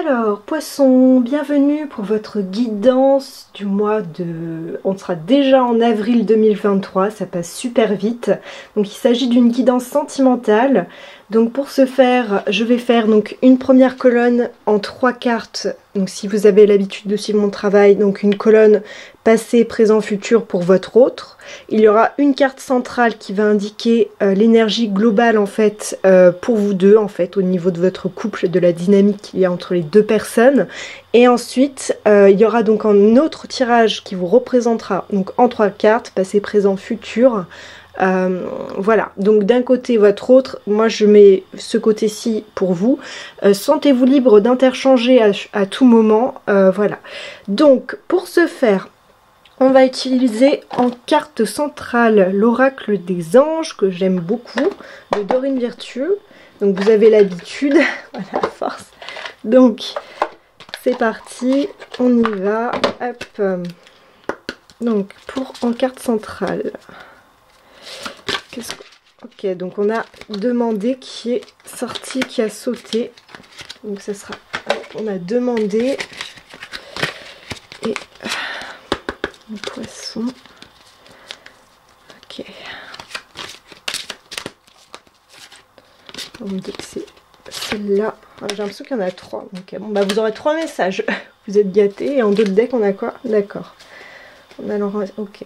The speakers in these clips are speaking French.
Alors, Poisson, bienvenue pour votre guidance du mois de... On sera déjà en avril 2023, ça passe super vite. Donc il s'agit d'une guidance sentimentale. Donc pour ce faire, je vais faire donc une première colonne en 3 cartes. Donc si vous avez l'habitude de suivre mon travail, donc une colonne passé, présent, futur pour votre autre. Il y aura une carte centrale qui va indiquer l'énergie globale en fait pour vous deux en fait au niveau de votre couple, de la dynamique qu'il y a entre les deux personnes. Et ensuite il y aura donc un autre tirage qui vous représentera donc en 3 cartes, passé, présent, futur. Voilà, donc d'un côté votre autre, moi je mets ce côté-ci pour vous. Sentez-vous libre d'interchanger à tout moment. Voilà, donc pour ce faire, on va utiliser en carte centrale l'oracle des anges que j'aime beaucoup, de Dorine Virtue. Donc vous avez l'habitude, voilà, à force. Donc c'est parti, on y va. Hop. Donc pour en carte centrale. Ok, donc on a demandé qui est sorti, qui a sauté. Donc ça sera, on a demandé et le Poisson. Ok. On me dit que c'est celle-là. J'ai l'impression qu'il y en a 3. Donc bon, bah vous aurez 3 messages. Vous êtes gâtés. Et en 2 decks, on a quoi? D'accord. On a Laurent. Ok.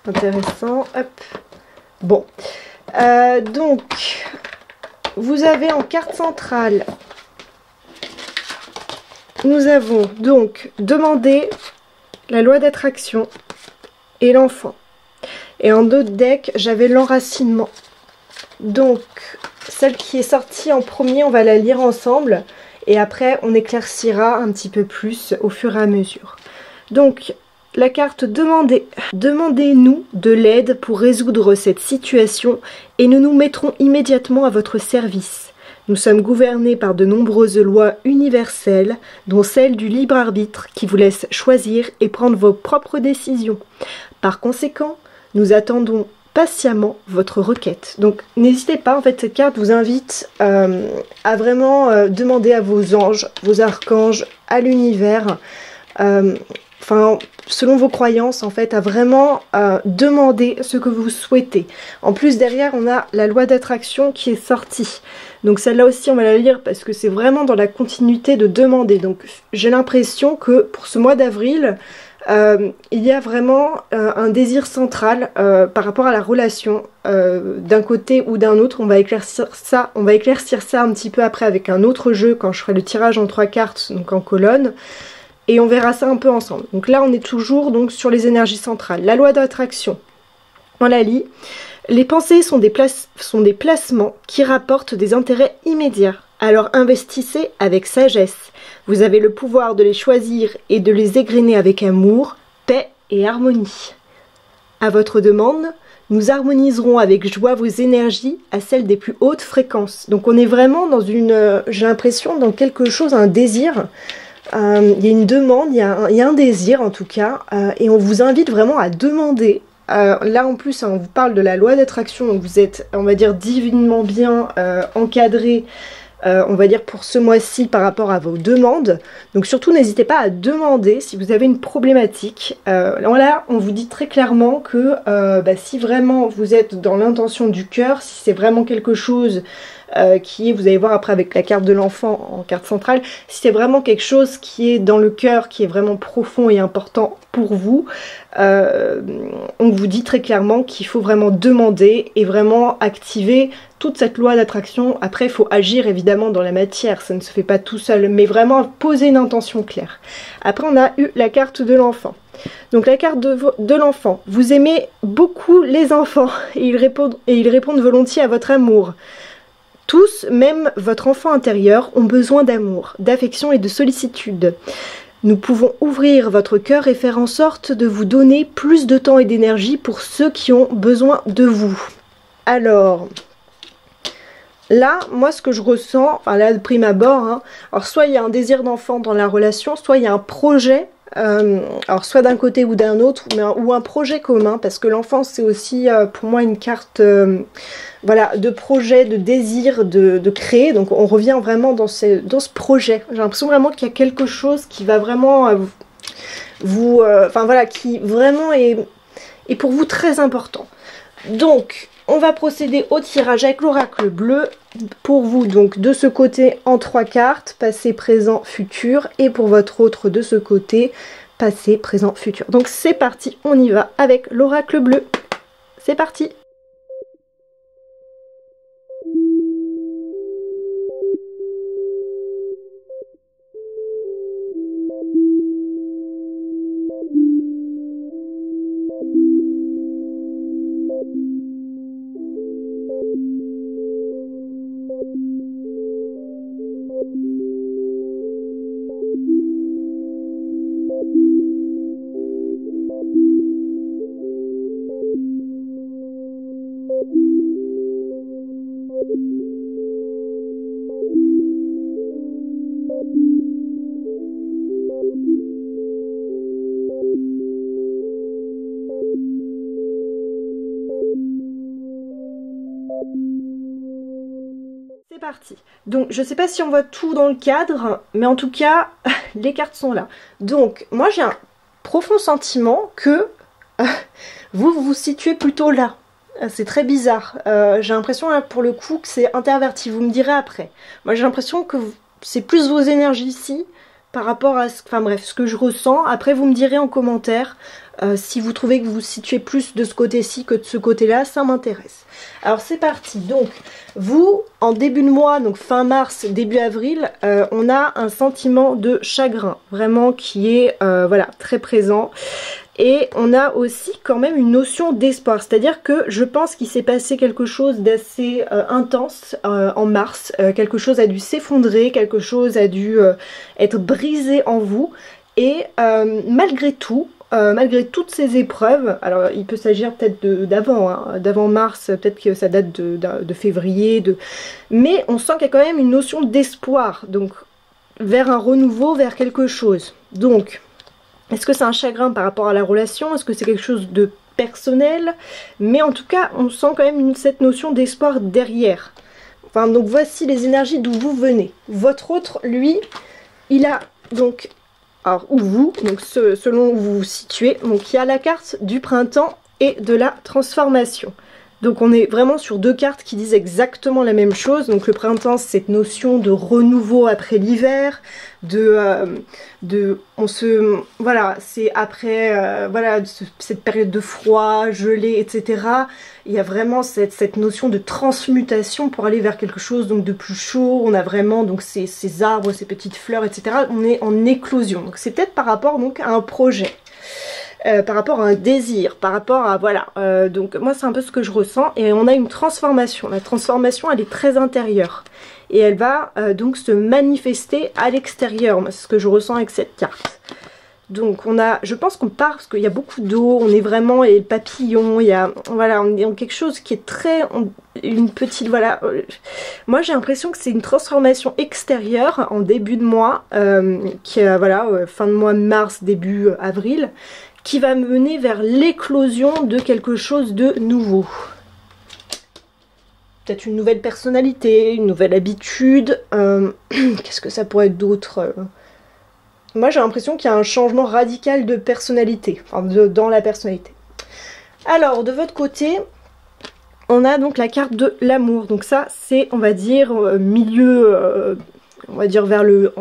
Intéressant. Hop. Bon. Donc, vous avez en carte centrale, nous avons donc demandé la loi d'attraction et l'enfant. Et en 2 decks, j'avais l'enracinement. Donc, celle qui est sortie en premier, on va la lire ensemble. Et après, on éclaircira un petit peu plus au fur et à mesure. Donc, la carte demandez. Demandez-nous de l'aide pour résoudre cette situation et nous nous mettrons immédiatement à votre service. Nous sommes gouvernés par de nombreuses lois universelles, dont celle du libre arbitre qui vous laisse choisir et prendre vos propres décisions. Par conséquent, nous attendons patiemment votre requête. Donc n'hésitez pas, en fait cette carte vous invite à vraiment demander à vos anges, vos archanges, à l'univers, enfin selon vos croyances en fait, à vraiment demander ce que vous souhaitez. En plus derrière on a la loi d'attraction qui est sortie. Donc celle-là aussi on va la lire parce que c'est vraiment dans la continuité de demander. Donc j'ai l'impression que pour ce mois d'avril, il y a vraiment un désir central par rapport à la relation d'un côté ou d'un autre. On va éclaircir ça un petit peu après avec un autre jeu quand je ferai le tirage en 3 cartes, donc en colonne. Et on verra ça un peu ensemble. Donc là, on est toujours donc sur les énergies centrales. La loi d'attraction, on la lit. Les pensées sont des placements qui rapportent des intérêts immédiats. Alors investissez avec sagesse. Vous avez le pouvoir de les choisir et de les égrener avec amour, paix et harmonie. À votre demande, nous harmoniserons avec joie vos énergies à celles des plus hautes fréquences. Donc on est vraiment dans une, j'ai l'impression, dans quelque chose, un désir. Il y a une demande, il y a un désir en tout cas, et on vous invite vraiment à demander. Là en plus on vous parle de la loi d'attraction, donc vous êtes, on va dire, divinement bien encadré, on va dire pour ce mois-ci par rapport à vos demandes. Donc surtout n'hésitez pas à demander si vous avez une problématique. Là on vous dit très clairement que si vraiment vous êtes dans l'intention du cœur, si c'est vraiment quelque chose qui est, vous allez voir après avec la carte de l'enfant en carte centrale, si c'est vraiment quelque chose qui est dans le cœur, qui est vraiment profond et important pour vous, on vous dit très clairement qu'il faut vraiment demander et vraiment activer toute cette loi d'attraction. Après il faut agir évidemment dans la matière, ça ne se fait pas tout seul, mais vraiment poser une intention claire. Après on a eu la carte de l'enfant. Donc la carte de l'enfant, vous aimez beaucoup les enfants et ils répondent volontiers à votre amour. Tous, même votre enfant intérieur, ont besoin d'amour, d'affection et de sollicitude. Nous pouvons ouvrir votre cœur et faire en sorte de vous donner plus de temps et d'énergie pour ceux qui ont besoin de vous. Alors, là, moi ce que je ressens, enfin là de prime abord, alors soit il y a un désir d'enfant dans la relation, soit il y a un projet Alors soit d'un côté ou d'un autre, mais ou un projet commun, parce que l'enfance c'est aussi pour moi une carte voilà, de projet, de désir de créer. Donc on revient vraiment dans ce projet. J'ai l'impression vraiment qu'il y a quelque chose qui va vraiment enfin voilà, qui vraiment est pour vous très important. Donc on va procéder au tirage avec l'oracle bleu pour vous, donc de ce côté en 3 cartes, passé, présent, futur, et pour votre autre de ce côté, passé, présent, futur. Donc c'est parti, on y va avec l'oracle bleu. C'est parti. C'est parti. Donc je sais pas si on voit tout dans le cadre, mais en tout cas les cartes sont là. Donc moi j'ai un profond sentiment que vous vous situez plutôt là. C'est très bizarre. J'ai l'impression là pour le coup que c'est interverti. Vous me direz après. Moi j'ai l'impression que c'est plus vos énergies ici par rapport à enfin bref, ce que je ressens. Après vous me direz en commentaire si vous trouvez que vous vous situez plus de ce côté-ci que de ce côté-là, ça m'intéresse. Alors c'est parti. Donc vous, en début de mois, donc fin mars, début avril, on a un sentiment de chagrin, vraiment qui est voilà, très présent. Et on a aussi quand même une notion d'espoir, c'est-à-dire que je pense qu'il s'est passé quelque chose d'assez intense en mars, quelque chose a dû s'effondrer, quelque chose a dû être brisé en vous, et malgré tout, malgré toutes ces épreuves, alors il peut s'agir peut-être d'avant, hein, d'avant mars, peut-être que ça date de février, mais on sent qu'il y a quand même une notion d'espoir, donc vers un renouveau, vers quelque chose. Donc, est-ce que c'est un chagrin par rapport à la relation? Est-ce que c'est quelque chose de personnel? Mais en tout cas, on sent quand même cette notion d'espoir derrière. Enfin, donc voici les énergies d'où vous venez. Votre autre, lui, il a donc... Alors, ou vous, donc selon où vous vous situez, donc il y a la carte du printemps et de la transformation. Donc on est vraiment sur deux cartes qui disent exactement la même chose. Donc le printemps, c'est cette notion de renouveau après l'hiver, voilà, c'est après voilà, cette période de froid, gelé, etc. Il y a vraiment cette notion de transmutation pour aller vers quelque chose donc de plus chaud. On a vraiment donc ces arbres, ces petites fleurs, etc. On est en éclosion. Donc c'est peut-être par rapport donc à un projet. Par rapport à un désir, par rapport à voilà, donc moi c'est un peu ce que je ressens, et on a une transformation. La transformation, elle est très intérieure et elle va donc se manifester à l'extérieur. Moi c'est ce que je ressens avec cette carte. Donc on a, je pense qu'on part parce qu'il y a beaucoup d'eau, on est vraiment, et le papillon, il y a, voilà, on est dans quelque chose qui est très, une petite, voilà, moi j'ai l'impression que c'est une transformation extérieure en début de mois, qui est, voilà, fin de mois de mars, début avril, qui va mener vers l'éclosion de quelque chose de nouveau. Peut-être une nouvelle personnalité, une nouvelle habitude, qu'est-ce que ça pourrait être d'autre? Moi j'ai l'impression qu'il y a un changement radical de personnalité, enfin dans la personnalité. Alors de votre côté, on a donc la carte de l'amour. Donc ça c'est, on va dire, milieu, on va dire vers le,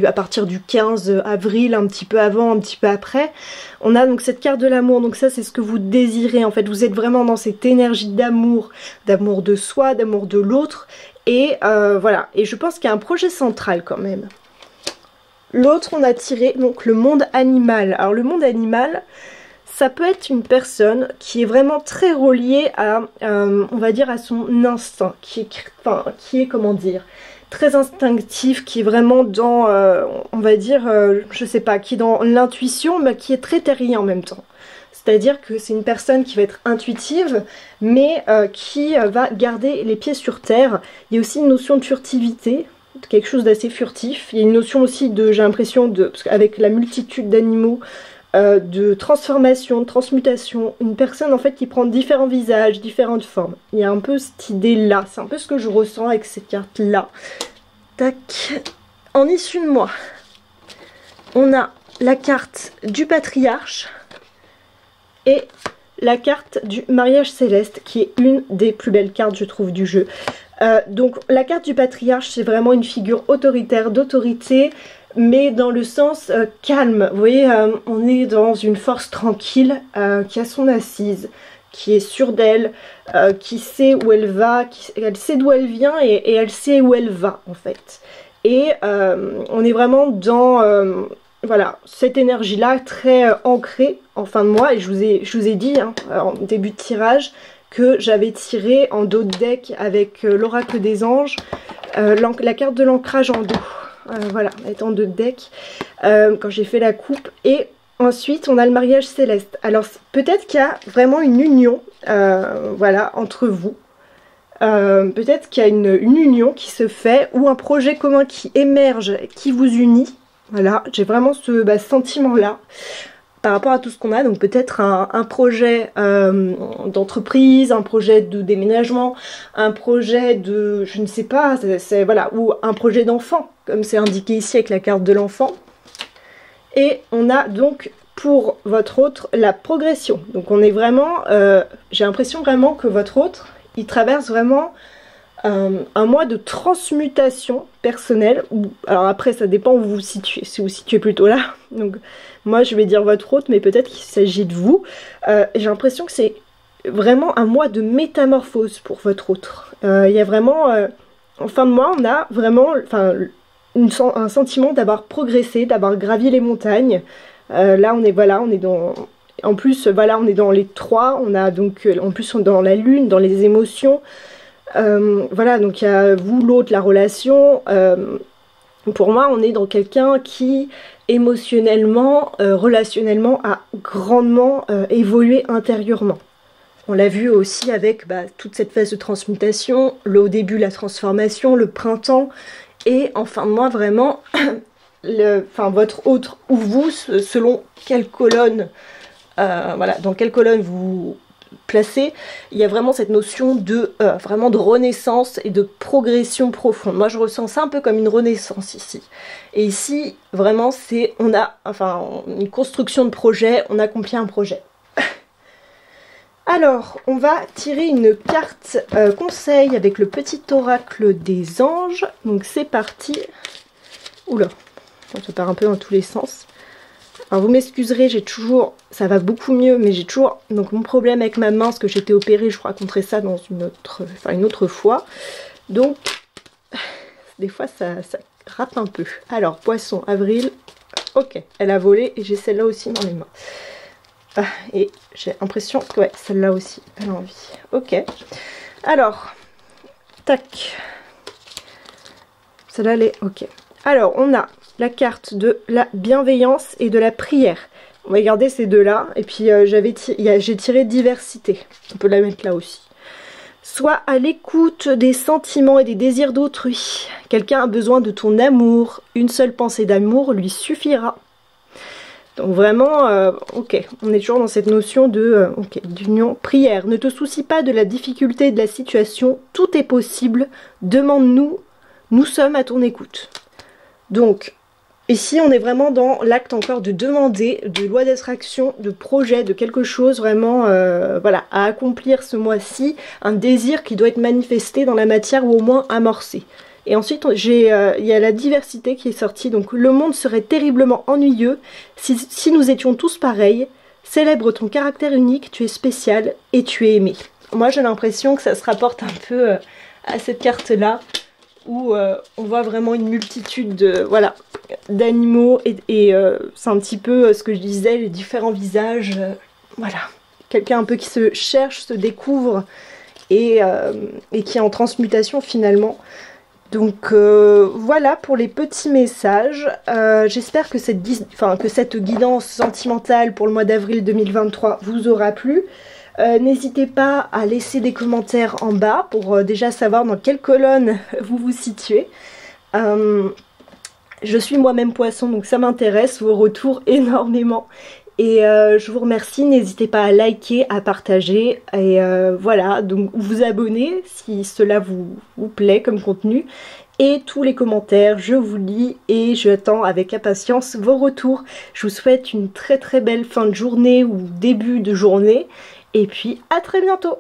à partir du 15 avril, un petit peu avant, un petit peu après. On a donc cette carte de l'amour, donc ça c'est ce que vous désirez. En fait vous êtes vraiment dans cette énergie d'amour de soi, d'amour de l'autre. Et voilà, et je pense qu'il y a un projet central quand même. L'autre, on a tiré donc le monde animal. Alors le monde animal, ça peut être une personne qui est vraiment très reliée à, on va dire, à son instinct, qui est comment dire, très instinctif, qui est vraiment dans, on va dire, je sais pas, qui est dans l'intuition, mais qui est très terrien en même temps. C'est-à-dire que c'est une personne qui va être intuitive, mais qui va garder les pieds sur terre. Il y a aussi une notion de furtivité. quelque chose d'assez furtif. Il y a une notion aussi de, j'ai l'impression, parce qu'avec la multitude d'animaux, de transformation, de transmutation, une personne en fait qui prend différents visages, différentes formes. Il y a un peu cette idée-là, c'est un peu ce que je ressens avec cette carte-là. Tac. En issue de moi, on a la carte du patriarche et la carte du mariage céleste, qui est une des plus belles cartes, je trouve, du jeu. Donc la carte du patriarche, c'est vraiment une figure autoritaire, d'autorité, mais dans le sens calme. Vous voyez, on est dans une force tranquille, qui a son assise, qui est sûre d'elle, qui sait où elle va, elle sait d'où elle vient et elle sait où elle va en fait. Et on est vraiment dans voilà, cette énergie-là très ancrée en fin de mois. Et je vous ai dit hein, en début de tirage que j'avais tiré en dos de deck avec l'oracle des anges la carte de l'ancrage en dos. Voilà, étant de deck quand j'ai fait la coupe. Et ensuite on a le mariage céleste. Alors peut-être qu'il y a vraiment une union voilà, entre vous. Peut-être qu'il y a une union qui se fait ou un projet commun qui émerge, qui vous unit. Voilà, j'ai vraiment ce sentiment là par rapport à tout ce qu'on a. Donc peut-être un projet d'entreprise, un projet de déménagement, un projet de, je ne sais pas, voilà, ou un projet d'enfant, comme c'est indiqué ici avec la carte de l'enfant. Et on a donc pour votre autre la progression. Donc on est vraiment, j'ai l'impression vraiment que votre autre, il traverse vraiment un mois de transmutation personnelle. Alors après ça dépend où vous vous situez, si vous vous situez plutôt là. Donc moi je vais dire votre autre, mais peut-être qu'il s'agit de vous. J'ai l'impression que c'est vraiment un mois de métamorphose pour votre autre. Il y a vraiment, en fin de mois on a vraiment un sentiment d'avoir progressé, d'avoir gravi les montagnes. Là on est, voilà, on est dans... En plus, voilà, on est dans les 3, on a donc, en plus on est dans la lune, dans les émotions. Voilà, donc il y a vous, l'autre, la relation. Pour moi, on est dans quelqu'un qui, émotionnellement, relationnellement, a grandement évolué intérieurement. On l'a vu aussi avec toute cette phase de transmutation, au début la transformation, le printemps, et en fin de mois, vraiment, votre autre ou vous, selon quelle colonne... voilà, dans quelle colonne vous placez, il y a vraiment cette notion de vraiment de renaissance et de progression profonde. Moi je ressens ça un peu comme une renaissance ici. Et ici vraiment c'est, on a une construction de projet, on accomplit un projet. Alors on va tirer une carte conseil avec le petit oracle des anges. Donc c'est parti. Oula, ça part un peu dans tous les sens. Alors vous m'excuserez, j'ai toujours, ça va beaucoup mieux, mais j'ai toujours donc mon problème avec ma main, parce que j'étais opérée, je vous raconterai ça dans une autre fois. Donc, des fois ça rate un peu. Alors, poisson, avril, ok, elle a volé, et j'ai celle-là aussi dans les mains. Et j'ai l'impression que, ouais, celle-là aussi, elle a envie. Ok, alors, tac, celle-là, elle est ok. Alors, on a la carte de la bienveillance et de la prière. On va garder ces deux-là. Et puis j'ai tiré diversité. On peut la mettre là aussi. Sois à l'écoute des sentiments et des désirs d'autrui. Quelqu'un a besoin de ton amour. Une seule pensée d'amour lui suffira. Donc vraiment, ok, on est toujours dans cette notion de d'union. Prière. Ne te soucie pas de la difficulté de la situation. Tout est possible. Demande-nous. Nous sommes à ton écoute. Donc, ici, on est vraiment dans l'acte encore de demander, de loi d'attraction, de projet, de quelque chose vraiment voilà, à accomplir ce mois-ci, un désir qui doit être manifesté dans la matière ou au moins amorcé. Et ensuite, il y a la diversité qui est sortie. Donc, le monde serait terriblement ennuyeux si nous étions tous pareils. Célèbre ton caractère unique, tu es spécial et tu es aimé. Moi, j'ai l'impression que ça se rapporte un peu à cette carte-là, où on voit vraiment une multitude de, voilà, d'animaux et c'est un petit peu ce que je disais, les différents visages, voilà, quelqu'un un peu qui se cherche, se découvre et qui est en transmutation finalement. Donc voilà pour les petits messages. J'espère que cette guidance sentimentale pour le mois d'avril 2023 vous aura plu. N'hésitez pas à laisser des commentaires en bas pour déjà savoir dans quelle colonne vous vous situez. Je suis moi-même poisson, donc ça m'intéresse, vos retours énormément. Et je vous remercie, n'hésitez pas à liker, à partager, et voilà, donc vous abonner si cela vous plaît comme contenu. Et tous les commentaires, je vous lis et j'attends avec impatience vos retours. Je vous souhaite une très très belle fin de journée ou début de journée. Et puis à très bientôt!